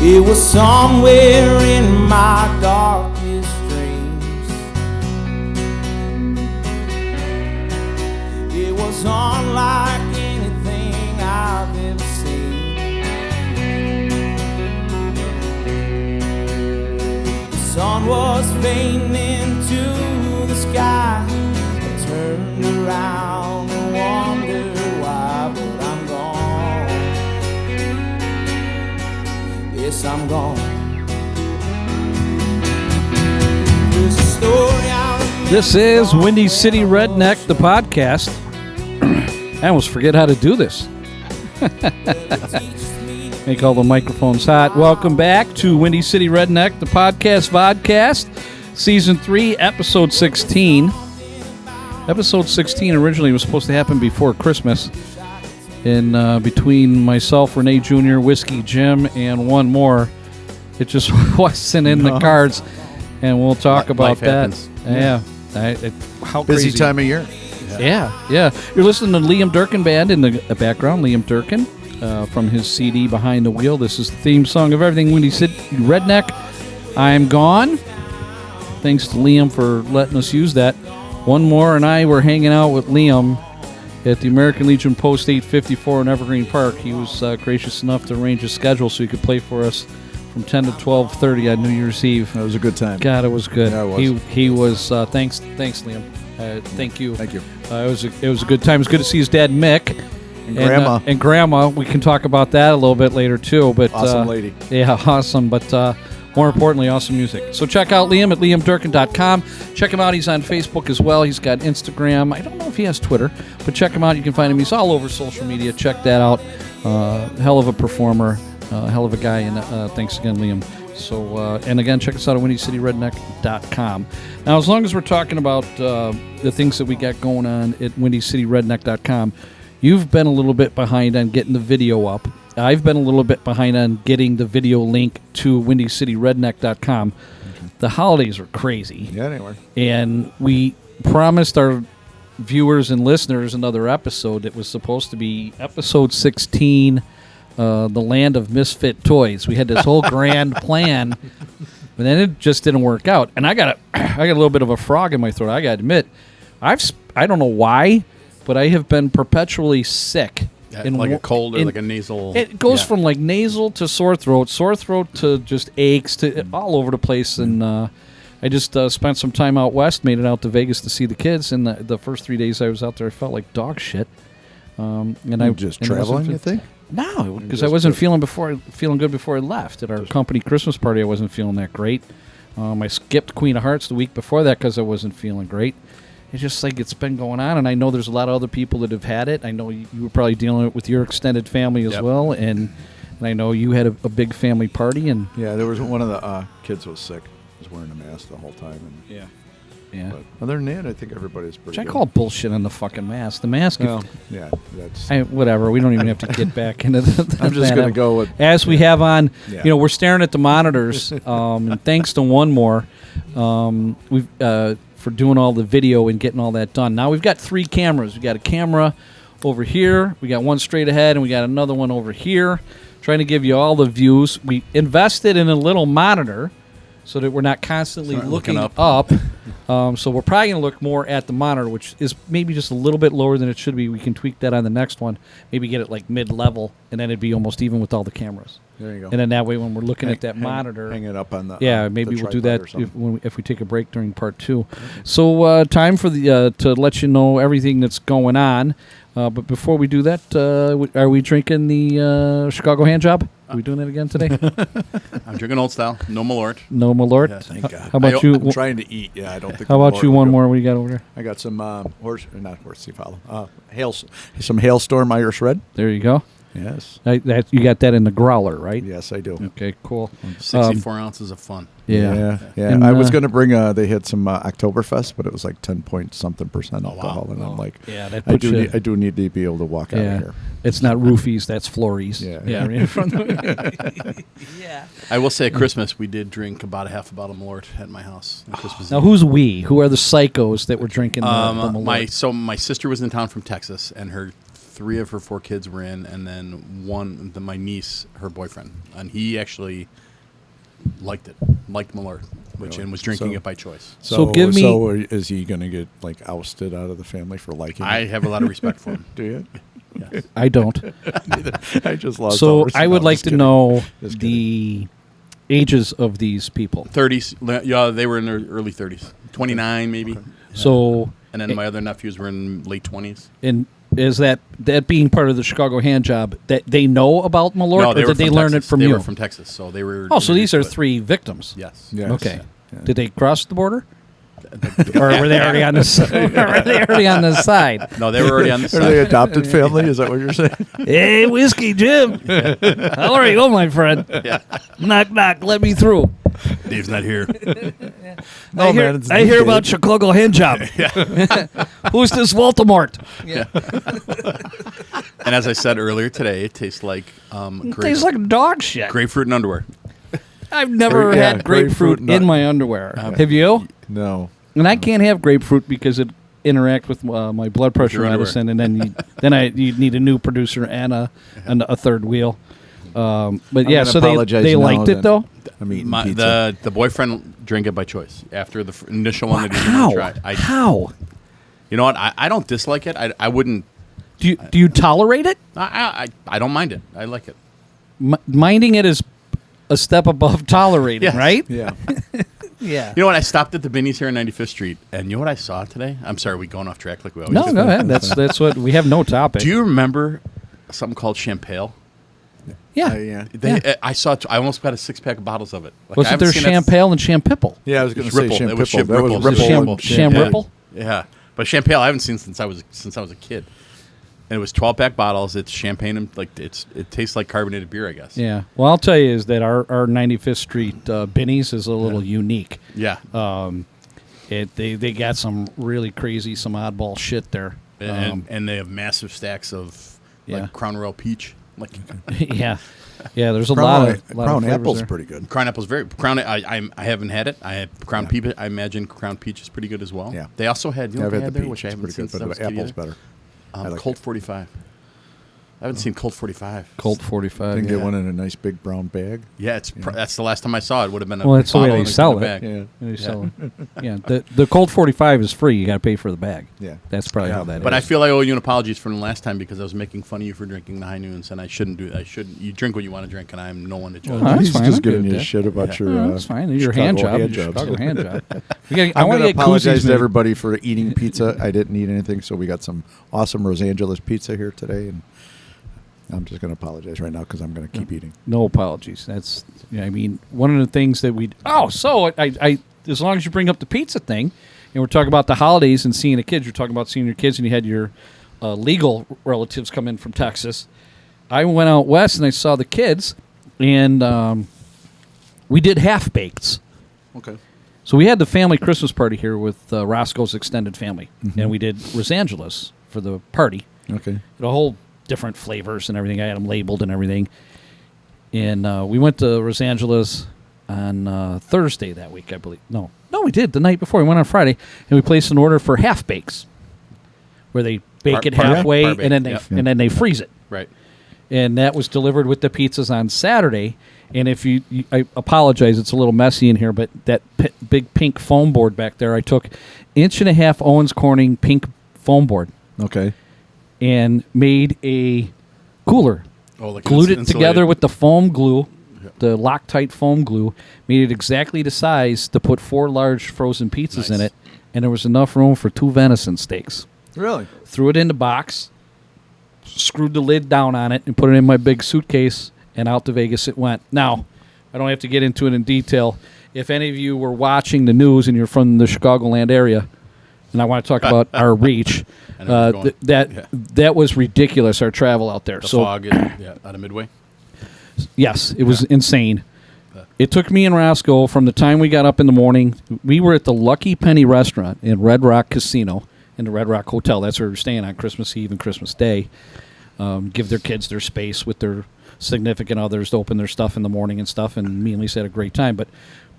It was somewhere in my darkest dreams. It was unlike anything I've ever seen. The sun was fading into the sky. I turned around and wondered why, but I'm gone. Yes, I'm gone. There's a story I remember. This is Windy City Redneck, the podcast. I almost forget how to do this. Make all the microphones hot. Welcome back to Windy City Redneck, the vodcast, Season 3, Episode 16. Episode 16 originally was supposed to happen before Christmas. In between myself, Renee Jr., Whiskey Jim, and one more, it just wasn't in the cards, and we'll talk about that. Yeah. How busy crazy. time of year. Yeah. You're listening to Liam Durkin Band in the background. Liam Durkin from his CD Behind the Wheel. This is the theme song of everything Windy City Redneck. I'm gone. Thanks to Liam for letting us use that. One more and I were hanging out with Liam at the American Legion Post 854 in Evergreen Park. He was gracious enough to arrange a schedule so he could play for us from 10 to 12:30 on New Year's Eve. That was a good time. God, it was good. Yeah, it was. He was. Thanks, Liam. Thank you. Thank you. It was a good time. It was good to see his dad, Mick, And Grandma. And Grandma. We can talk about that a little bit later too. But Awesome lady. Yeah, awesome. But more importantly, awesome music. So check out Liam at liamdurkin.com. Check him out. He's on Facebook as well. He's got Instagram. I don't know if he has Twitter, but check him out. You can find him. He's all over social media. Check that out. Hell of a performer. Hell of a guy. And thanks again, Liam. So, and again, check us out at windycityredneck.com. Now, as long as we're talking about the things that we got going on at windycityredneck.com, you've been a little bit behind on getting the video up. I've been a little bit behind on getting the video link to windycityredneck.com. Mm-hmm. The holidays are crazy. Yeah, anyway. And we promised our viewers and listeners another episode. It was supposed to be episode 16, The Land of Misfit Toys. We had this whole grand plan, but then it just didn't work out. And I got a little bit of a frog in my throat. I got to admit, I don't know why, but I have been perpetually sick. Like a cold or like a nasal. It goes from like nasal to sore throat to just aches to all over the place. And I just spent some time out west, made it out to Vegas to see the kids. And the first 3 days I was out there, I felt like dog shit. I just traveling, you think? No, because I wasn't feeling good before I left. At our company Christmas party, I wasn't feeling that great. I skipped Queen of Hearts the week before that because I wasn't feeling great. It's just like it's been going on, and I know there's a lot of other people that have had it. I know you were probably dealing with your extended family as well, and I know you had a big family party. And yeah, there was one of the kids was sick. Was wearing a mask the whole time. And yeah. But other than that, I think everybody's pretty good. I call bullshit on the fucking mask. The mask. Well, yeah, that's. Whatever. We don't even have to get back into that. I'm just going to go with. As we have on, Yeah. we're staring at the monitors. And thanks to one more, we've. For doing all the video and getting all that done. Now we've got 3 cameras. We got a camera over here, we got one straight ahead, and we got another one over here, trying to give you all the views. We invested in a little monitor so that we're not constantly looking up. So we're probably going to look more at the monitor, which is maybe just a little bit lower than it should be. We can tweak that on the next one. Maybe get it like mid-level, and then it'd be almost even with all the cameras. There you go. And then that way, when we're looking at that monitor, hang it up on the maybe the we'll do that tripod if we take a break during part 2. So time for the to let you know everything that's going on. But before we do that, are we drinking the Chicago Hand Job? Are we doing that again today? I'm drinking old style. No Malort. No Malort. Yeah, thank God. How about you? I'm trying to eat. Yeah, I don't think. How about you? One more. What do you got over there? I got some some Hailstorm Irish Red. There you go. Yes. You got that in the growler, right? Yes, I do. Okay, cool. 64 ounces of fun. Yeah. And I was going to bring they had some Oktoberfest, but it was like 10-point-something% alcohol, and I'm like, yeah, that I do need to be able to walk out of here. It's not roofies, that's flories. Yeah. Yeah. I will say at Christmas we did drink about a half a bottle of Malort at my house. On Christmas Now, Eve. who's we? Who are the psychos that were drinking the Malort? My sister was in town from Texas, and her 3 of her 4 kids were in, and then my niece, her boyfriend, and he actually liked Malort, and was drinking it by choice. So give me- So is he going to get like ousted out of the family for liking I it? have a lot of respect for him. Do you? Yes. I don't. I just lost. So all respect. I would No, like just to kidding. know Just the ages of these people. 30s. Yeah, they were in their early 30s, 29 maybe. So, And then my other nephews were in late 20s. and is that being part of the Chicago hand job that they know about Malort, No, or they were did they from learn Texas. it from they you? were from Texas, so they were. Oh, so these are introduced to it. 3 victims. Yes. Yes. Okay. Yeah. Did they cross the border, or were they already on the side? No, they were already on the Are they side. adopted family? Is that what you're saying? Hey, Whiskey Jim, how are you, my friend? Yeah. Knock knock, let me through. Dave's not here. No, man, it's I hear Dave. about Chicago hand job. Who's this Voldemort? And as I said earlier today, it tastes like Tastes like dog shit. grapefruit and underwear. I've never Yeah, had grapefruit grapefruit in my underwear. Have you? No. And I can't have grapefruit because it interact with my blood pressure your underwear. medicine, and then you need a new producer and a third wheel. But yeah, gonna so apologize they now liked it then. though. I'm eating pizza. The boyfriend drank it by choice after the initial one that he How? didn't try. How? You know what? I don't dislike it. I wouldn't. Do you tolerate it? I don't mind it. I like it. Minding it is a step above tolerating, Yes. right? Yeah. Yeah. You know what? I stopped at the Binny's here on 95th Street, and you know what I saw today? I'm sorry, we going off track like we always No, do. go ahead. That's what we have. No topic. Do you remember something called Champale? Yeah. Yeah. I saw. I almost got a 6-pack of bottles of it. Like, I Wasn't haven't there seen that Champale and Champipple? Yeah, I was going It to was say Ripple. It was Champipple. That was Ripple. Ripple. Sham Yeah. Ripple? Yeah, but Champale I haven't seen since I was a kid. And it was 12-pack bottles. It's champagne and it tastes like carbonated beer, I guess. Yeah. Well, I'll tell you is that our 95th Street Binny's is a little unique. Yeah. They got some really crazy, some oddball shit there. And they have massive stacks of Yeah. Crown Royal Peach. Yeah. Yeah, there's a Crown, lot of Crown flavors Apple's there. pretty good. Crown Apple's very Crown. I haven't had it. I had Crown Peach. I imagine Crown Peach is pretty good as well. Yeah. They also had. You Yeah, know I've what they had had the there, peach. which I It's haven't pretty seen good, since I but was the a kid apple's either. better. I like Colt it. 45. I haven't seen Colt 45. Colt 45. Didn't yeah. get one in a nice big brown bag. Yeah, that's the last time I saw it. Would have been a Well, that's the way bottle they in a sell bag. it. Yeah. They sell it. Yeah. The Colt 45 is free. You got to pay for the bag. Yeah. That's probably Yeah, how that is. But I feel I owe you an apology from the last time because I was making fun of you for drinking the High Noons, and I shouldn't do that. I shouldn't. You drink what you want to drink, and I'm no one to judge. Oh, that's He's fine. just I'm good giving with you that. shit about your. Oh, that's fine. Your hand job. Chicago Your jobs. Chicago hand job. I I'm want going to to apologize to everybody for eating pizza. I didn't eat anything, so we got some awesome Los Angeles pizza here today, and I'm just going to apologize right now because I'm going to keep eating. No apologies. That's. I mean, one of the things that we. Oh, so I as long as you bring up the pizza thing, and we're talking about the holidays and seeing the kids. You're talking about seeing your kids, and you had your legal relatives come in from Texas. I went out west and I saw the kids, and we did half bakeds. Okay. So we had the family Christmas party here with Roscoe's extended family, and we did Los Angeles for the party. Okay. The whole different flavors and everything. I had them labeled and everything. And we went to Los Angeles on Thursday that week, I believe. No, we did the night before. We went on Friday, and we placed an order for half bakes, where they bake it halfway par bake, and then they yep. and then they freeze it. Right. And that was delivered with the pizzas on Saturday. And if I apologize, it's a little messy in here, but that big pink foam board back there, I took 1.5 inch Owens Corning pink foam board Okay. and made a cooler. Oh, like Glued it insulated. together with the foam glue, the Loctite foam glue, made it exactly the size to put 4 large frozen pizzas in Nice. it, and there was enough room for 2 venison steaks. Really? Threw it in the box, screwed the lid down on it, and put it in my big suitcase, and out to Vegas it went. Now, I don't have to get into it in detail. If any of you were watching the news and you're from the Chicagoland area, and I want to talk about our reach, I know where you're going. that was ridiculous, our travel out there. The So fog out of Midway. yes, it was insane. It took me and Roscoe from the time we got up in the morning. We were at the Lucky Penny restaurant in Red Rock Casino in the Red Rock Hotel. That's where we were staying on Christmas Eve and Christmas Day. Give their kids their space with their significant others to open their stuff in the morning and stuff, and me and Lisa had a great time. But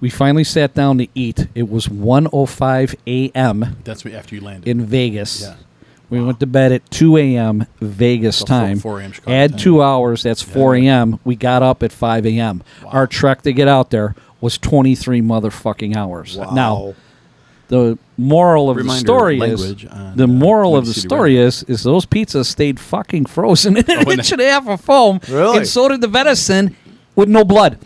we finally sat down to eat. It was 1:05 a.m. That's after you landed. in Vegas. Yeah. We went to bed at 2 a.m. Vegas So time. 4 a.m. Chicago Add time. 2 hours, that's 4 a.m. We got up at 5 a.m. Our trek to get out there was 23 motherfucking hours. Wow. Now, the moral of Reminder, the story language is on, the moral of Windy the City story Radio. is those pizzas stayed fucking frozen in an and inch and a half of foam, Really? and so did the venison with no blood.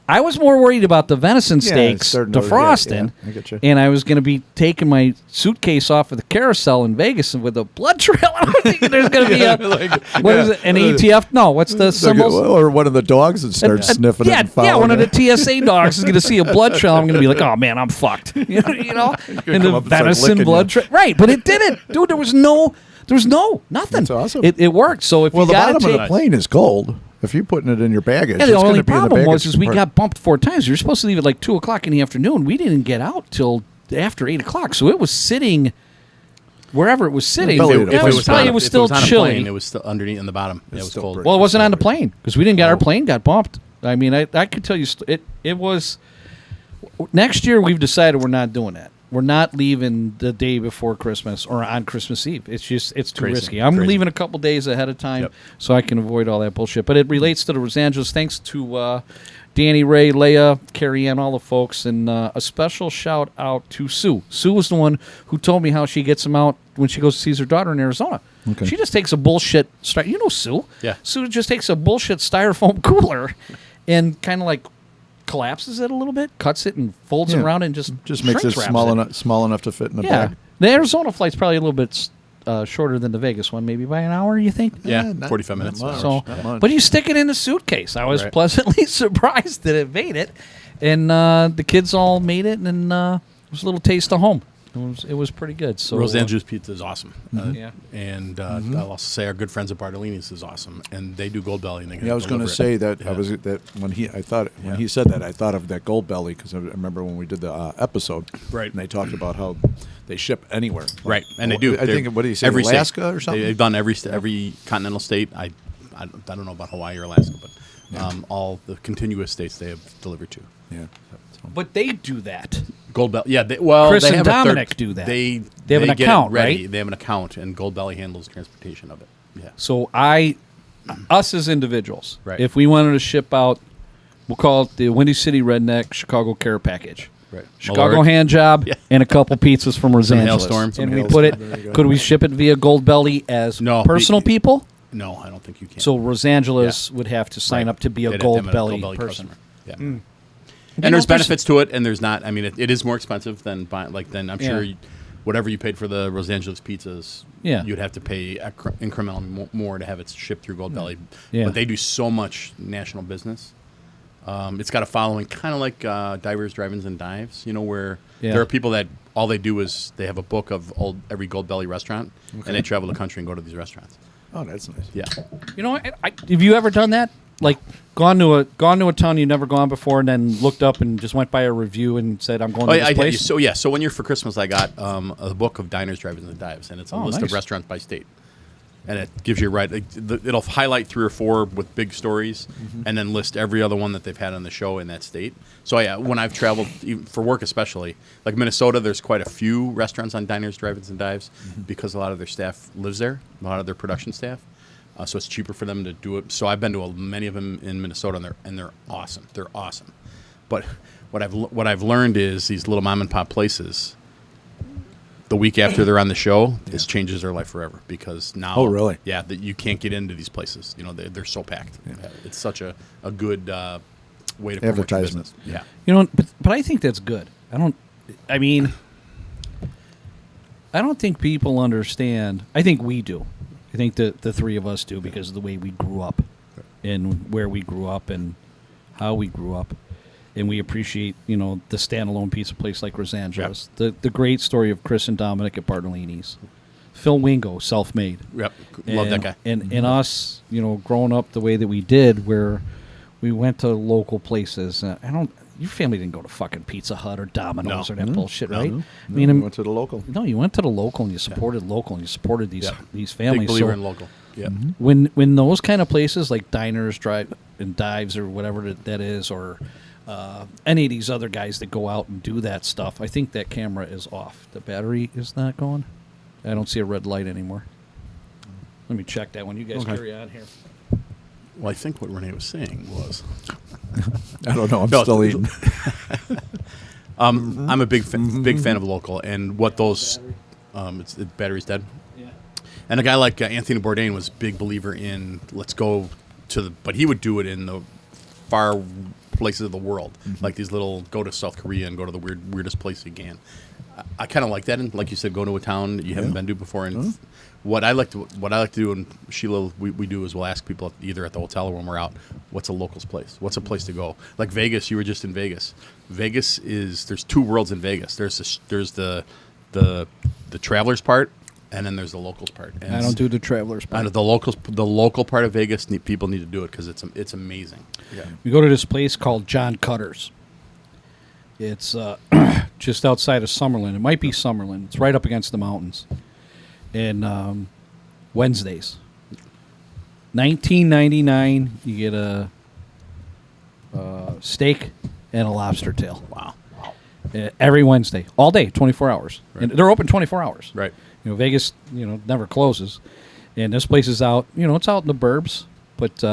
I was more worried about the venison steaks starting to- defrosting, yeah, I get you. and I was going to be taking my suitcase off of the carousel in Vegas with a blood trail. I'm thinking there's going to be what is it? An ATF? No, what's the symbol? Or one of the dogs that starts sniffing it and following one of it. the TSA dogs is going to see a blood trail. I'm going to be like, oh man, I'm fucked. You know? And come the up and start venison licking blood you. trail. Right, but it didn't, dude. There was nothing. That's awesome. It worked. So if Well, you the got to bottom of take, the plane is cold. If you're putting it in your baggage, yeah, the it's only gonna be in the problem was baggage is we part. got bumped 4 times. We were supposed to leave at like 2:00 in the afternoon. We didn't get out till after 8:00, so it was sitting wherever it was sitting. belly It of the was, plane. probably, it was if still it was on chilly. A plane, it was still underneath in the bottom. It was still cold. pretty- Well, it wasn't on the plane because we didn't get our Oh. plane got bumped. I mean, I could tell you it was. Next year, we've decided we're not doing that. We're not leaving the day before Christmas or on Christmas Eve. It's too Crazy. risky. I'm Crazy. leaving a couple days ahead of time Yep. so I can avoid all that bullshit. But it relates to the Los Angeles. Thanks to Danny, Ray, Leia, Carrie Ann, all the folks, and a special shout out to Sue. Sue was the one who told me how she gets them out when she goes to see her daughter in Arizona. Okay. She just takes a bullshit. You know Sue. Yeah. Sue just takes a bullshit styrofoam cooler and kind of like collapses it a little bit, cuts it and folds it Yeah. around and just makes it shrink wraps small enough to fit in a Yeah. bag. The Arizona flight's probably a little bit shorter than the Vegas one, maybe by an hour, you think? Yeah, not- 45 not minutes. much. So, Not much. but you stick it in the suitcase. I was Right. pleasantly surprised that it made it, and the kids all made it, and it was a little taste of home. It was pretty good. So Los Angeles pizza is awesome. Yeah. And I'll also say our good friends at Bartolini's is awesome, and they do Gold Belly. And they Yeah, I was going to say that Yeah. when he said that, I thought of that Gold Belly because I remember when we did the episode, Right. And they talked about how they ship anywhere, Right, and they do. I think what did he say? Every Alaska state. or something? They've done every continental state. I don't know about Hawaii or Alaska, but all the continuous states they have delivered to. Yeah. But they do that. Gold Belly, yeah. Chris they and have a Dominic do that. They have an get it account, ready. right? They have an account, and Gold Belly handles transportation of it. Yeah. So us as individuals, Right. if we wanted to ship out, we'll call it the Windy City Redneck Chicago Care Package. Right. Chicago Malort. hand job Yeah. and a couple pizzas from Los Some Angeles. Hailstorm. And Some we Hailstorm. put There you go. it. Could we ship it via Gold Belly as No, personal people? No, I don't think you can. So Los Angeles Yeah. would have to sign Right. up to be a They'd have to Gold have a Belly Gold person. customer. Yeah. You know, And there's there's- benefits to it, and there's not. I mean, it is more expensive than than I'm sure Yeah. whatever you paid for the Los Angeles pizzas. Yeah. You'd have to pay incrementally more to have it shipped through Gold Belly. Yeah. But they do so much national business. It's got a following, kind of like Divers, Drive-ins, and Dives. You know, where Yeah. there are people that all they do is they have a book of every Gold Belly restaurant, and they travel the country and go to these restaurants. Oh, that's nice. Yeah. You know, have you ever done that? Like gone to a town you've never gone before, and then looked up and just went by a review and said, "I'm going to this place." So one year for Christmas, I got a book of diners, drive-ins, and dives, and it's a Oh, list nice. of restaurants by state, and it gives you it'll highlight 3 or 4 with big stories, and then list every other one that they've had on the show in that state. So yeah, when I've traveled even for work, especially like Minnesota, there's quite a few restaurants on diners, drive-ins, and dives because a lot of their staff lives there, a lot of their production staff. So it's cheaper for them to do it. So I've been to many of them in Minnesota, and they're awesome. They're awesome. But what I've learned is these little mom and pop places, the week after they're on the show, this changes their life forever because now. Oh, really? Yeah, that you can't get into these places. You know, they're so packed. It's such a good way to promote your Advertisement. business. Yeah. You know, but I think that's good. I don't think people understand. I think we do. I think the three of us do because of the way we grew up and where we grew up and how we grew up. And we appreciate, the standalone pizza place like Los Angeles. Yep. The great story of Chris and Dominic at Bartolini's. Phil Wingo, self-made. Yep. Love that guy. And us, growing up the way that we did, where we went to local places. Your family didn't go to fucking Pizza Hut or Domino's No. or that bullshit, right? No, I mean, we went to the local. no, you went to the local and you supported local and you supported these families. Big believer So in local. Yeah. when those kind of places like diners, drive and dives or whatever that is, or any of these other guys that go out and do that stuff, I think that camera is off. The battery is not going. I don't see a red light anymore. Let me check that one. You guys carry on here. Well, I think what Renee was saying was, I don't know. I'm No, still eating. I'm a big fan of local, and what those, the battery's dead. Yeah. And a guy like Anthony Bourdain was a big believer in let's go to the, but he would do it in the far places of the world, like these little, go to South Korea and go to the weirdest place you can. I kind of like that, and like you said, go to a town that you haven't been to before. And what I like to do, and Sheila, we do is we'll ask people either at the hotel or when we're out, what's a locals place? What's a place to go? Like Vegas, you were just in Vegas. Vegas is, there's two worlds in Vegas. There's the travelers part, and then there's the locals part. And I don't do the travelers part. the local part of Vegas, people need to do it because it's amazing. Yeah. We go to this place called John Cutter's. It's just outside of Summerlin. It might be Summerlin. It's right up against the mountains. And Wednesdays, $19.99. You get a steak and a lobster tail. Wow. Every Wednesday, all day, 24 hours. Right. And they're open 24 hours. Right. Vegas, never closes. And this place is out. It's out in the burbs, but.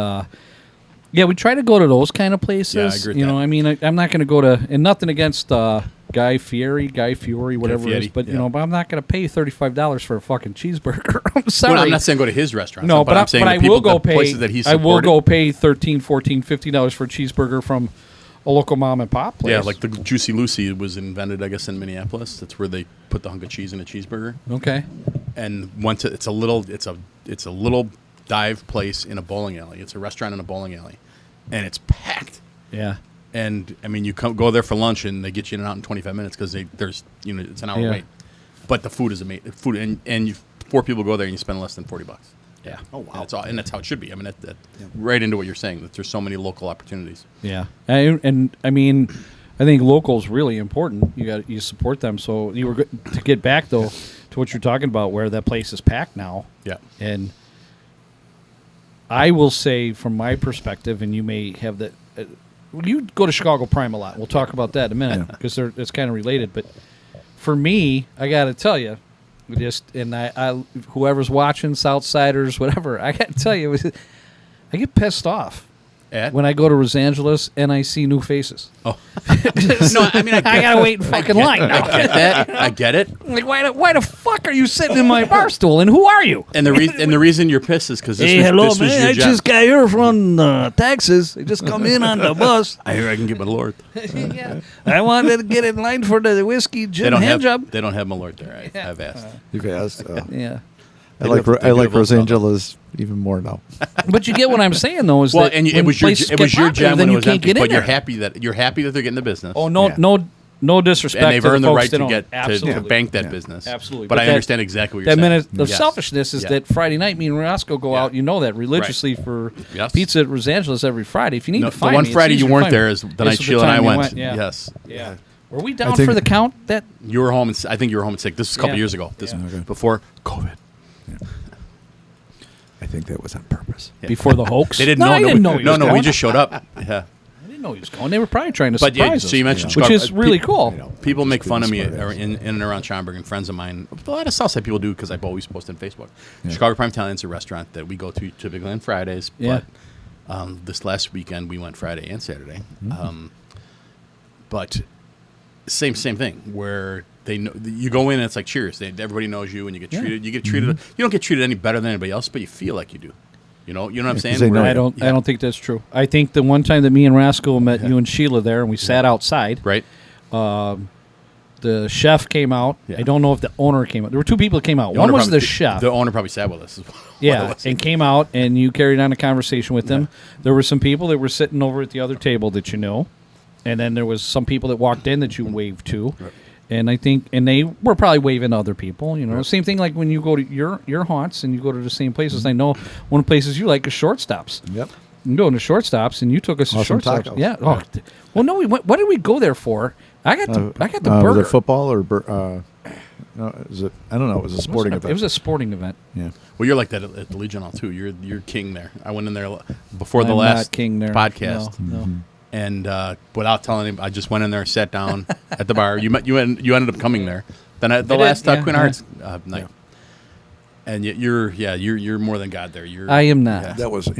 Yeah, we try to go to those kind of places. Yeah, I agree with that. I mean, I'm not going to go to, and nothing against Guy Fieri, whatever it is, but but I'm not going to pay $35 for a fucking cheeseburger. I'm sorry. Well, I'm not saying go to his restaurant. No, but I'm saying I the will go pay. places that he's I will supported. go pay $13, $14, $15 for a cheeseburger from a local mom and pop place. Yeah, like the Juicy Lucy was invented, I guess, in Minneapolis. That's where they put the hunk of cheese in a cheeseburger. Okay. And it's a little dive place in a bowling alley. It's a restaurant in a bowling alley, and it's packed. Yeah. And I mean, you go there for lunch, and they get you in and out in 25 minutes because it's an hour wait. But the food is amazing. Four people go there, and you spend less than $40. Yeah. Oh wow. And that's how it should be. I mean, right into what you're saying. That there's so many local opportunities. Yeah, and I mean, I think local is really important. You support them. So to get back though to what you're talking about, where that place is packed now. Yeah. And I will say, from my perspective, and you may have that. You go to Chicago Prime a lot. We'll talk about that in a minute because it's kind of related. But for me, I got to tell you, I whoever's watching, Southsiders, whatever, I got to tell you, I get pissed off when I go to Los Angeles and I see new faces. Oh, no, I mean, I gotta wait in fucking line now. I get that. I get it. Like, why the fuck are you sitting in my bar stool? And who are you? And the reason you're pissed is because this was your I job. just got here from Texas. I just come in on the bus. I hear I can get Malort. Yeah. I wanted to get in line for the whiskey gin hand job. They don't have Malort there. I've asked. You've asked. Yeah. I like Los Angeles even more now. But you get what I'm saying, though, is that and it was your job when it was empty, but you're happy that they're getting the business. Oh, no disrespect. And they've to earned the the folks right that to bank that business. Absolutely. But I understand exactly what you're saying. The selfishness is that Friday night, me and Roscoe go out, that, religiously for pizza at Los Angeles every Friday. If you need to find the one me, Friday you weren't there is the night Sheila and I went. Yeah. Yes. Yeah. Were we down for the count? That you were home. I think you were home and sick. This was a couple years ago. This before COVID. Yeah. I think that was on purpose. Yeah. Before the hoax? They didn't know. I didn't know he was going. We just showed up. Yeah. I didn't know he was going. They were probably trying to surprise us. So you mentioned which Chicago, is really cool. People make fun of me in and around Schaumburg, and friends of mine. A lot of Southside people do because I've always posted on Facebook. Yeah. Chicago Prime Italian's a restaurant that we go to typically on Fridays. Yeah. But this last weekend we went Friday and Saturday. Mm-hmm. But same thing where they know you go in and it's like cheers. Everybody knows you and you get treated. You get treated. You don't get treated any better than anybody else, but you feel like you do. You know what I'm saying? I don't think that's true. I think the one time that me and Rascal met you and Sheila there, and we sat outside. Right. The chef came out. Yeah. I don't know if the owner came out. There were two people that came out. One was the chef. The owner probably sat with us. And came out, and you carried on a conversation with them. There were some people that were sitting over at the other table that you know, and then there was some people that walked in that you waved to. Right. And I think, and they were probably waving to other people, Same thing like when you go to your haunts and you go to the same places. I know one of the places you like is Shortstops. Yep. You go into Shortstops, and you took us to Shortstops. Tacos. Yeah. Oh, well, no, we went. What did we go there for? I got the burger. Was it football or no? Is it? I don't know. It was a sporting event. It was a sporting event. Yeah. Well, you're like that at the Legion Hall too. You're king there. I went in there before the last podcast. No. Mm-hmm. And without telling him, I just went in there, sat down at the bar. You ended up coming there. Then the last Queen Arts night. And yet you're more than God there. I am not. Yeah. That was the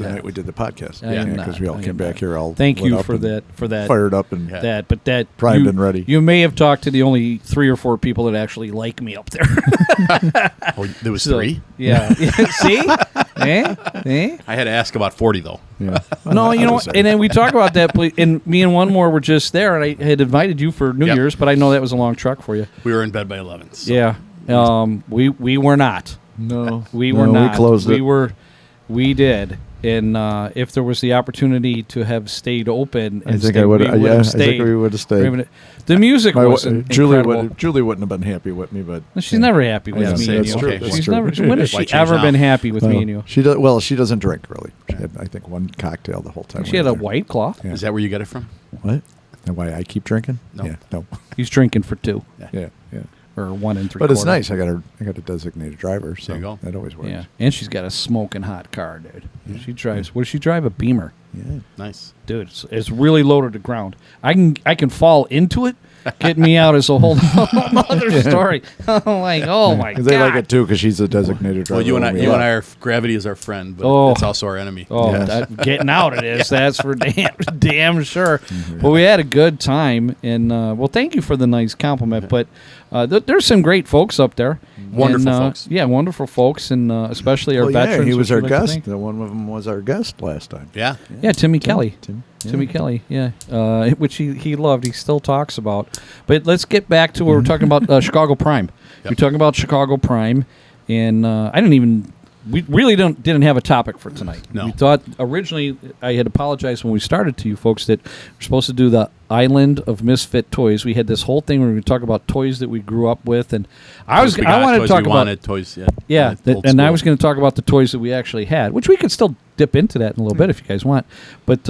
night we did the podcast. I am because not. we all I came am back not. here all Thank lit you up for and that. fired up and Yeah. That primed you, and ready. You may have talked to the only 3 or 4 people that actually like me up there. Oh, there was So, 3. Yeah. See? Eh? I had to ask about 40 though. Yeah. No, you know, was and then we talk about that, and me and one more were just there, and I had invited you for New Yep. Year's, but I know that was a long truck for you. We were in bed by 11. So. Yeah. We were not. No, We were not. We closed it. We did. And if there was the opportunity to have stayed open, I and think stayed, I would. we would Yeah, have I stayed. think we would have stayed. The music My was incredible. Julie wouldn't have been happy with me, but She's never happy with Yeah, me that's and you. true. That's She's true. never. When has Why she change ever now? been happy with me and you? She does. Well, she doesn't drink really. She had, I think, one cocktail the whole time. She we had were a there. White Claw. Yeah. Is that where you get it from? What? And why I keep drinking? No. Yeah, no. He's drinking for 2 Yeah. or 1 and 3. But it's nice. I got a designated driver, so There you go. that always works. Yeah, and she's got a smoking hot car, dude. She drives. What does she drive? A Beamer, Yeah. Nice. dude. It's really loaded to ground. I can fall into it. Getting me out is a whole other story. I'm like, oh my god. Because they like it too, because she's a designated driver. Well, you and we I are. are gravity is our friend, but Oh. it's also our enemy. Oh, Yes. getting out it is. That's for damn sure. Well, we had a good time, and well, thank you for the nice compliment. But there's some great folks up there. Wonderful And, folks. Yeah, wonderful folks, and especially our Well, yeah, veterans. he was which our we like to guest. thank. The one of them was our guest last time. Yeah. Yeah, Timmy Kelly. Timmy Kelly, yeah, which he loved. He still talks about. But let's get back to what we're talking about. Chicago Prime. Yep. We're talking about Chicago Prime, and we really didn't have a topic for tonight. No. We thought originally I had apologized when we started to you folks that we're supposed to do the Island of Misfit Toys. We had this whole thing where we were going to talk about toys that we grew up with, and I wanted to talk about toys. yeah, old and I school. was going to talk about the toys that we actually had, which we could still dip into that in a little bit if you guys want. But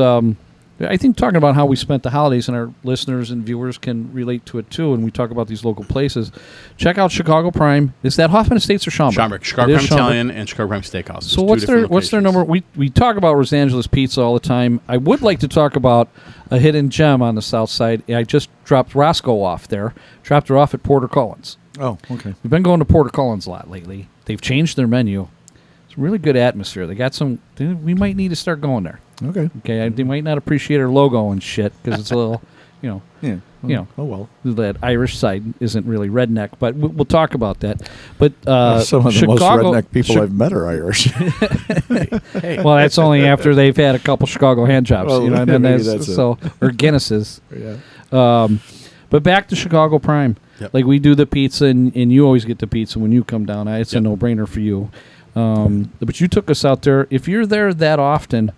I think talking about how we spent the holidays, and our listeners and viewers can relate to it too, and we talk about these local places. Check out Chicago Prime. Is that Hoffman Estates or Schaumburg? Schaumburg, Chicago It Prime is Schaumburg. Italian and Chicago Prime Steakhouse. So what's their number? We talk about Los Angeles pizza all the time. I would like to talk about a hidden gem on the south side. I just dropped Roscoe off there. Dropped her off at Porter Cullen's. Oh, okay. We've been going to Porter Cullen's a lot lately. They've changed their menu. It's a really good atmosphere. They got some. We might need to start going there. Okay. Okay, they might not appreciate our logo and shit because it's a little, Yeah. you know, Oh well. that Irish side isn't really redneck, but we'll talk about that. But Some of the Chicago, most redneck people I've met are Irish. well, that's only after they've had a couple Chicago hand jobs, Well, you know, and then maybe that's, that's it. so or Guinnesses. Yeah. But back to Chicago Prime. Yep. Like we do the pizza, and you always get the pizza when you come down. It's a Yep. no-brainer for you. But you took us out there. If you're there that often,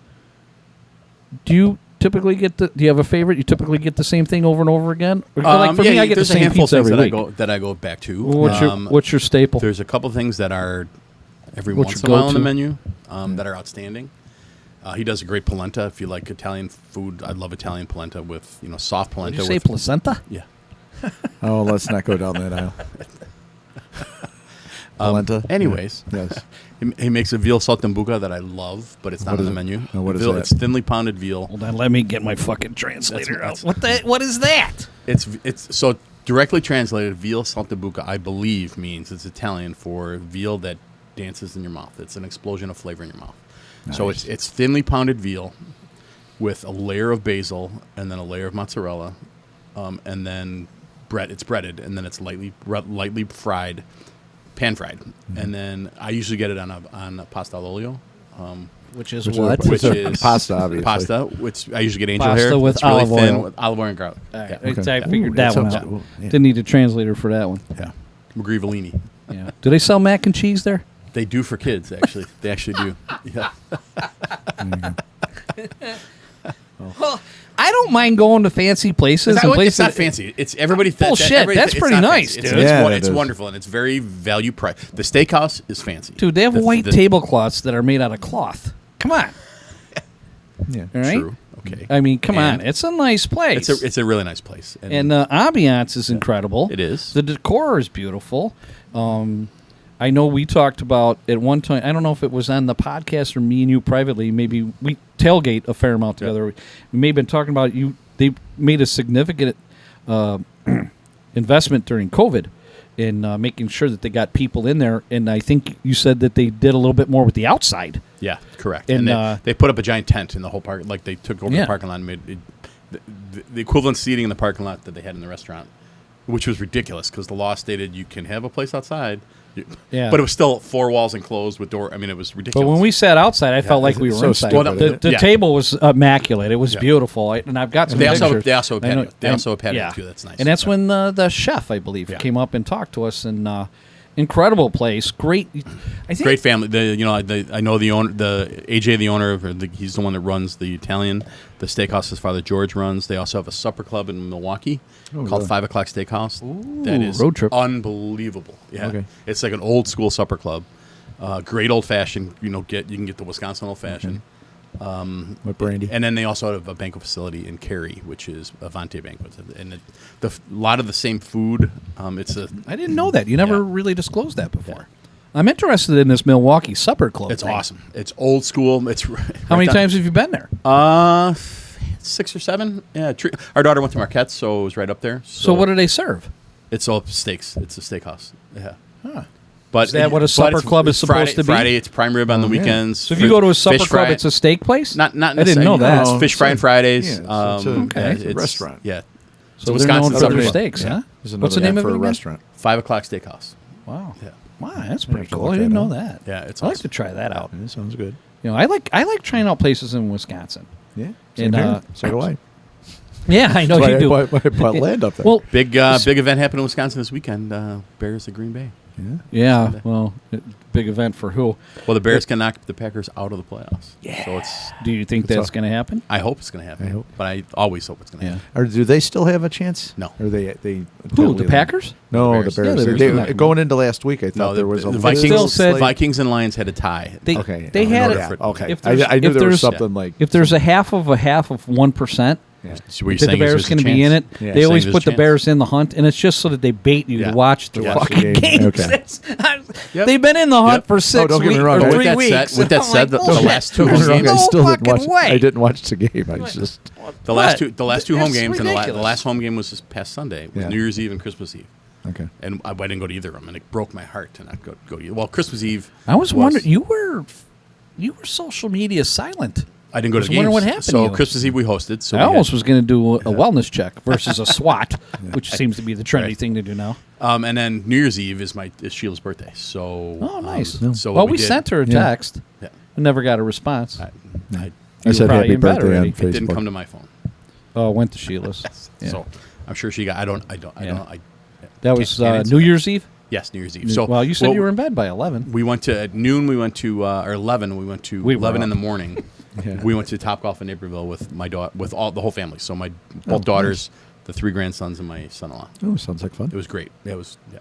do you typically get do you have a favorite? You typically get the same thing over and over again? Or like for me, I get the there's a same handful of pizza things every that week. I go back to. What's your staple? There's a couple things that are every What's once in your a while on the go-to? menu that are outstanding. He does a great polenta. If you like Italian food, I love Italian polenta with soft Did polenta. you say with, placenta? yeah. Oh, let's not go down that aisle. Polenta. Anyways, Yes. he makes a veal saltimbocca that I love, but it's not What on is the it? menu. What is Veal- that? It's thinly pounded veal. Hold on, let me get my fucking translator That's- out. What is that? It's so directly translated. Veal saltimbocca, I believe, means it's Italian for veal that dances in your mouth. It's an explosion of flavor in your mouth. So Nice. it's thinly pounded veal with a layer of basil and then a layer of mozzarella, and then bread. It's breaded and then it's lightly fried, pan fried, and then I usually get it on a pasta all'olio. Which is Which what? is- Which is Pasta, obviously. Pasta, which I usually get angel Pasta hair. with It's really olive thin oil. with olive oil and garlic. All right, Okay. I figured Ooh, that that one sounds out. cool. Yeah. Didn't need a translator for that one. Yeah, Magrivellini. Yeah. Do they sell mac and cheese there? They do for kids, actually. They actually do. Yeah. Well, I don't mind going to fancy places. and It's places not fancy. It's everybody. Bullshit. everybody- That's it's pretty not nice, fancy. dude. Yeah, It's it is. wonderful, and it's very value price. The steakhouse is fancy. Dude, they have The- white the- tablecloths that are made out of cloth. Come on. Yeah. All right? True. Okay. I mean, come on. And It's a nice place. It's a really nice place. and the ambiance is incredible. It is. The decor is beautiful. I know we talked about at one time, I don't know if it was on the podcast or me and you privately, maybe we tailgate a fair amount together. We may have been talking about they made a significant investment during COVID in making sure that they got people in there. And I think you said that they did a little bit more with the outside. Yeah, correct. And, And they put up a giant tent in the whole park. Like they took over Yeah. the parking lot and made it, the equivalent seating in the parking lot that they had in the restaurant, which was ridiculous because the law stated you can have a place outside. Yeah. But it was still 4 walls enclosed with door. I mean, it was ridiculous. But when we sat outside, I felt like we were so inside. stupid, isn't it? The Yeah. table was immaculate. It was Yeah. beautiful. And I've got some They also pictures. they also have I know- patio. They also have patio yeah. too. That's nice. And that's Yeah. when the chef, I believe, Yeah. came up and talked to us. And incredible place. Great. I think Great family. I know the owner, the AJ, the owner of, he's the one that runs the Italian, the steakhouse his father George runs. They also have a supper club in Milwaukee called really? 5 O'Clock Steakhouse. Ooh, That is road trip. unbelievable. Yeah, Okay. it's like an old school supper club. Great old fashioned. You can get the Wisconsin old fashioned. With brandy. And then they also have a banquet facility in Cary, which is Avante Banquets, and a lot of the same food. It's I didn't know that. You never Yeah. really disclosed that before. I'm interested in this Milwaukee supper club. it's thing. awesome. It's old school. It's How many times have you been there? 6 or 7. Yeah, our daughter went to Marquette, so it was right up there. So what do they serve? It's all steaks. It's a steakhouse. Yeah. Huh. But Is that what a supper club is supposed Friday, to be? Friday, it's prime rib on the Oh, yeah. weekends. So if you go to a supper fish club, fry. it's a steak place? not I didn't know necessarily. that. It's No, fish fry and Fridays. yeah, so it's a- Okay. it's a restaurant. Yeah. So It's they're known Wisconsin for supper their club. steaks, Yeah. huh? There's What's the another name of for it a again? restaurant. 5 O'Clock Steakhouse. Wow. Yeah. Wow, that's have pretty to cool. look I didn't that know up. that. Yeah, it's I like awesome. to try that out. That sounds good. You know, I like trying out places in Wisconsin. Yeah. And, Same here. So do I. Yeah, I know That's you do. why I bought land up there. Well, Big event happened in Wisconsin this weekend. Bears at Green Bay. yeah. yeah. Sunday. Well, big event for who? Well, the Bears can knock the Packers out of the playoffs. Yeah. So it's. Do you think That's that's all. going to happen? I hope it's going to happen. I hope. But I always hope it's going to Yeah. happen. Or do they still have a chance? No. Or they Who? totally The Packers? No, The the Bears. Bears. Yeah, the They- Bears. going into last week, I thought No, there was a the little still said- slight- Vikings and Lions had a tie. They Okay. they I had know it. that. Okay. If there's- I knew if there was there's- something like If there's a half of 1%, yeah. So were you that the saying Bears there's a going to be chance? in it, Yeah. they Saying always there's put a the chance? Bears in the hunt, and it's just so that they bait you Yeah. to watch the watch the fucking game. games. Okay. Yep. They've been in the hunt Yep. for 6 don't get me weeks wrong. or With 3 that weeks. said- with that I'm said, the bullshit. last two I home was wrong. games- I No still didn't fucking watch. way. I didn't watch the game. I just The last What? two home That's games and the ridiculous. last home game was this past Sunday. It was Yeah. New Year's Eve and Christmas Eve. okay. And I didn't go to either of them, and it broke my heart to not go to either. Well, Christmas Eve. I was wondering, you were social media silent. I didn't go I to was the games. wondering what happened So to you. Christmas Eve we hosted. So I we almost had- was going to do a wellness check versus a SWAT, which seems to be the trendy Right. thing to do now. and then New Year's Eve is Sheila's birthday. So Oh, nice. So Well, what we did- sent her a Yeah. text. Yeah. We never got a response. I I were said probably happy in bed birthday on already. it didn't Facebook. come to my phone. Oh, it went to Sheila's. Yeah. So I'm sure she got. I don't. Yeah. I That was can't answer New that. Year's Eve? Yes, New Year's Eve. So well, you said you were in bed by 11. We went to at noon. We went to or 11. We went to We were 11 in up. the morning. Yeah. We went to Topgolf in Naperville with my daughter, with the whole family. So my both daughters, the 3 grandsons, and my son-in-law. Oh, sounds like fun. It was great. It was. Yeah.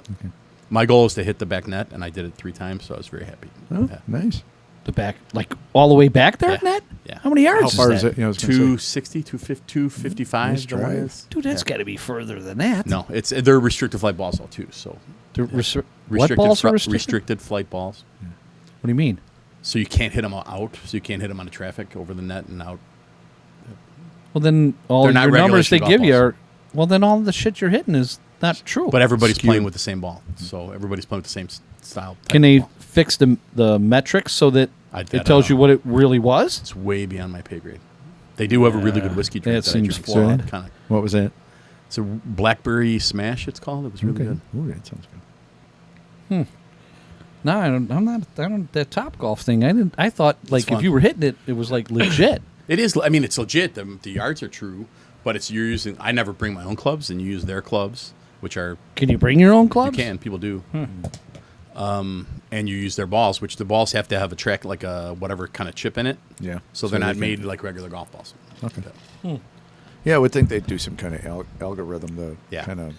My goal is to hit the back net, and I did it 3 times, so I was very happy. Oh, Yeah. nice. The back, like all the way back there, Yeah. Net? Yeah. How many yards How far is is that? it? You know, I was gonna say. 260, 255. Nice the one drive. is. Dude, that's Yeah. got to be further than that. No, they're restricted flight balls though too. So The what restricted balls are fr- restricted? restricted flight balls. What do you mean? So you can't hit them out. So you can't hit them on the traffic over the net and out. Well, then all They're not your numbers they regulation give you golf are, well, then all the shit you're hitting is not true. But everybody's Skewed. playing with the same ball. So everybody's playing with the same style. type Can they ball. fix the metrics so that I it tells you what it really was? It's way beyond my pay grade. They do have a really good whiskey drink that that I seems drink. flawed. Kind of. What was that? It's a blackberry smash. It's called. It was really good. Ooh, that sounds good. No, I'm not. I don't. That Top Golf thing. I thought like if fun. you were hitting it, it was like legit. It is. I mean, it's legit. The yards are true, but it's you're using. I never bring my own clubs, and you use their clubs, which are Can you bring your own clubs? you can. People do. And you use their balls, which the balls have to have a track like a whatever kind of chip in it. Yeah. So they're not they can- made like regular golf balls. Okay. Yeah, I would think they'd do some kind of algorithm to Yeah. kind of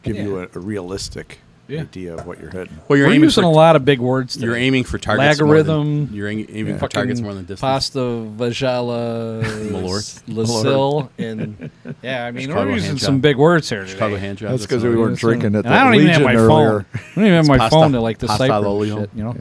give you a realistic Yeah. idea of what you're hitting. Well, you're We're aiming using for a lot of big words. you're today. aiming for targets. Logarithm, You're aiming for Fucking targets more than distance. Pasta Vajala Malort. Lasil and yeah, I mean Chicago we're using hand some job. big words here today. Chicago hand job. That's because all we it weren't is. drinking at And the I don't even have Legion my earlier. phone. I don't even have It's my pasta- phone to like pasta decipher all'olio. shit. You know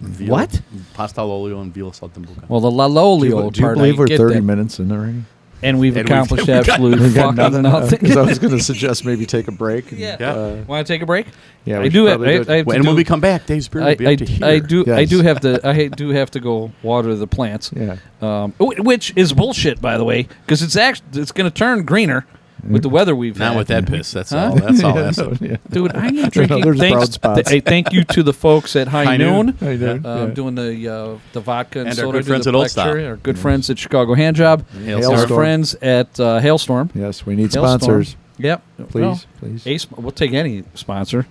Veal- what? Pasta all'olio and veal saltimbocca. Well, the Do Lalolio you part believe I we're get 30 that. minutes in already? And we've accomplished we've got absolutely fucking nothing. Because I was going to suggest maybe take a break. And, Yeah. Want to take a break? Yeah, I we do. should probably do it. And when we come back, Dave's beer will be up to here. I do Yes. have to. I do have to go water the plants. Yeah. Which is bullshit, by the way, because it's going to turn greener with the weather we've had. Not with that piss. That's all. That's all. Yeah, Acid. no, yeah. Dude, I'm drinking. there's brown Thanks. spots. Hey, thank you to the folks at High Noon. High Noon, yeah. Doing the vodka and And soda. our good do friends the at Old Black Stop. Cherry, our good friends at Chicago Hand Job. Hailstorm. Our Hailstorm. friends at Hailstorm. Yes, we need Hailstorm. sponsors. Yep. Please, Well, please. We'll take any sponsor.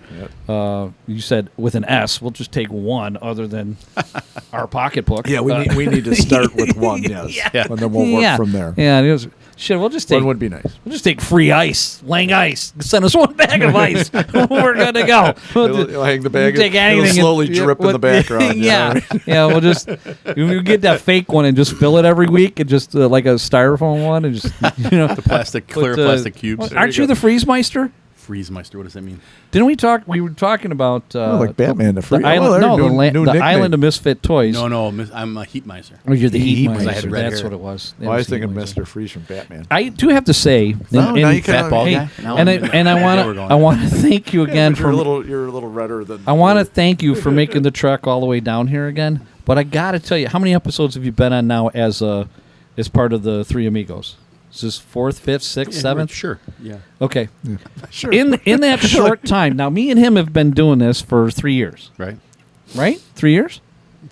Yep. You said with an S. We'll just take one other than our pocketbook. Yeah, we need to start with one, yes. Yeah. And then we'll work from there. Yeah. It was, shit, we'll just take. One would be nice. We'll just take free ice, Lang Ice. Send us one bag of ice. We're good to go. It'll hang the bag. Take It'll anything slowly and- drip in the background. Yeah, right? yeah. We'll just we'll get that fake one and just fill it every week, and just like a styrofoam one, and just The plastic, clear put, plastic cubes. Aren't you the Freeze Meister? Freeze-meister? What does that mean? Didn't we talk? We were talking about like Batman, the free- island. oh, No, new the nickname. Island of Misfit Toys. No, I'm a heat miser. Oh, you're the Heat Meister. Meister. I had red That's hair. what it was. Well, I was thinking Mister. Mr. Freeze from Batman. I do have to say, No, now you can- Fat bald hey, guy? Now and I'm- I Now we're going. want to thank you again you're for a little redder than. I want to thank you for making the trek all the way down here again. But I got to tell you, how many episodes have you been on now as part of the Three Amigos? Is this 4th, 5th, 6th, 7th? Sure. Yeah. Okay. Sure. In that short time, now me and him have been doing this for 3 years, Right. right? 3 years?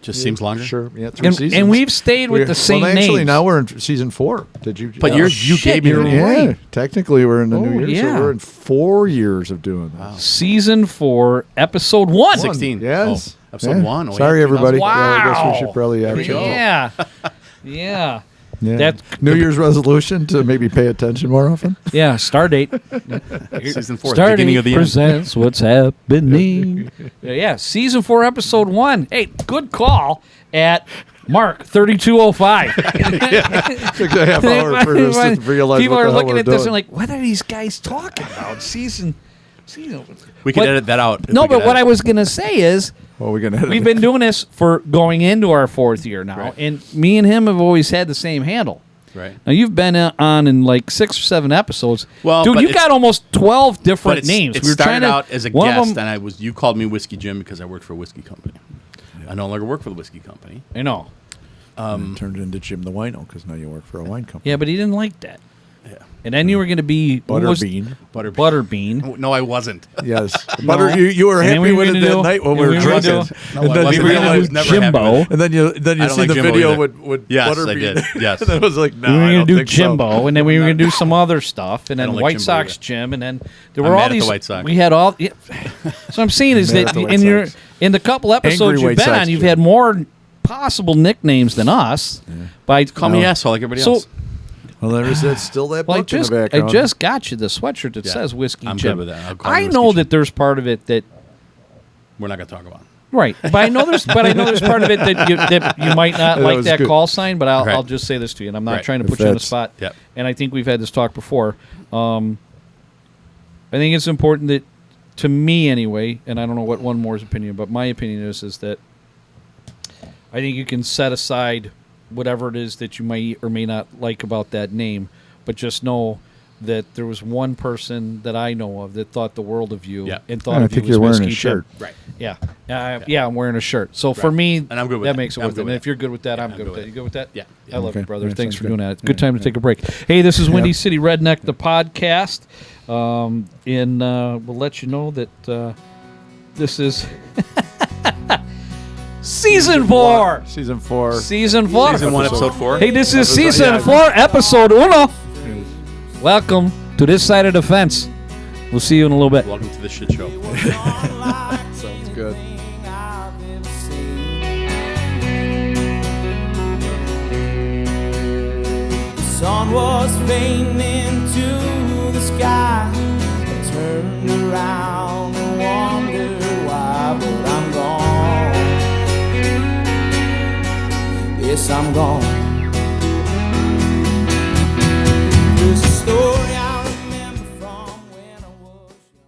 Just seems longer. Sure. Yeah, 3 And, seasons. and we've stayed with the same Well, actually, names. now we're in season 4. Did you? But you gave me the you're name. right. Yeah, technically we're in the new Oh, year, yeah. so we're in 4 years of doing this. Season 4, episode 1. 16. Yes. Oh, episode 1. Oh, Sorry, yeah, everybody. Wow. Yeah, I guess we should probably have Yeah. Yeah. Yeah. That- New Year's resolution to maybe pay attention more often. Yeah. Stardate. Season 4. Stardate Beginning of the end. presents what's happening. Yeah. Season 4, episode 1. Hey, good call at Mark 3205. Took a half hour for us to realize People what are the hell looking we're at this doing. and like, what are these guys talking about? Season. We can What- edit that out. if No, we but could what I edit. was gonna say is Well, we're gonna. edit we've it. been doing this for going into our 4th year now, Right. and me and him have always had the same handle. Right. Now you've been on in like 6 or 7 episodes. Well, dude, but you it's- got almost 12 But different names. it We were started trying to, out as a one of guest, them- and you called me Whiskey Jim because I worked for a whiskey company. I no longer work for the whiskey company. I know. And turned it into Jim the Wino because now you work for a wine company. Yeah, but he didn't like that. Yeah. And then you were going to be what was- Butterbean. Butterbean. No, I wasn't. Yes, butter. You were And then happy we were with it gonna that do- night when and we were we were drinking. gonna do- No, and I then wasn't. you I was realized, never happy Jimbo. with it. and then you I don't see like the Jimbo video either. with Yes, I Butterbean. did. Yes. and then it was like, no, we were I going don't to do think so. Jimbo, and then we were going to do some other stuff, and I then don't like White Jimbo Sox either. Jim, and then there I'm were all mad at the these. White Sox. We had all. Yeah. So I'm saying is Mad that at the White in your Sox. in the couple episodes Angry you've White been Sox on, you've Jim. had more possible nicknames than us. By Call me No. asshole like everybody So- else. Well, there's still that Well, book in the background. I just got you the sweatshirt that Yeah, says Whiskey I'm Jim. good with that. I'll call you I Whiskey know Jim. that there's part of it that We're not going to talk about it. right, but I know there's part of it that you might not That like was that good. call sign, but I'll Right. just say this to you, and I'm not Right. trying to If put you on the that's- spot. Yep. And I think we've had this talk before. I think it's important that, to me anyway, and I don't know what one more's opinion, but my opinion is that I think you can set aside whatever it is that you might or may not like about that name, but just know that there was one person that I know of that thought the world of you Yeah. and thought I of think you as you're wearing a Whiskey Jim. shirt. Right. Yeah. Yeah, I'm wearing a shirt. So for Right. me, And I'm good with that that. makes it I'm worth good it. with And if that. you're good with that, Yeah, I'm good with that. You good with that? Yeah. I love Okay. you, brother. Yeah, Thanks sounds for good. doing that. It's a good time to Yeah. take a break. Hey, this is Windy Yeah. City Redneck, the podcast. We'll let you know that this is season 4. Season 4. Season 4. Season 1, episode 4. Hey, this is Episode- season yeah. 4, episode 1. Welcome to this side of the fence. We'll see you in a little bit. Welcome to the shit show. Sounds good. The sun was fading into the sky. I turned around and wondered why, but I'm gone. Yes, I'm gone.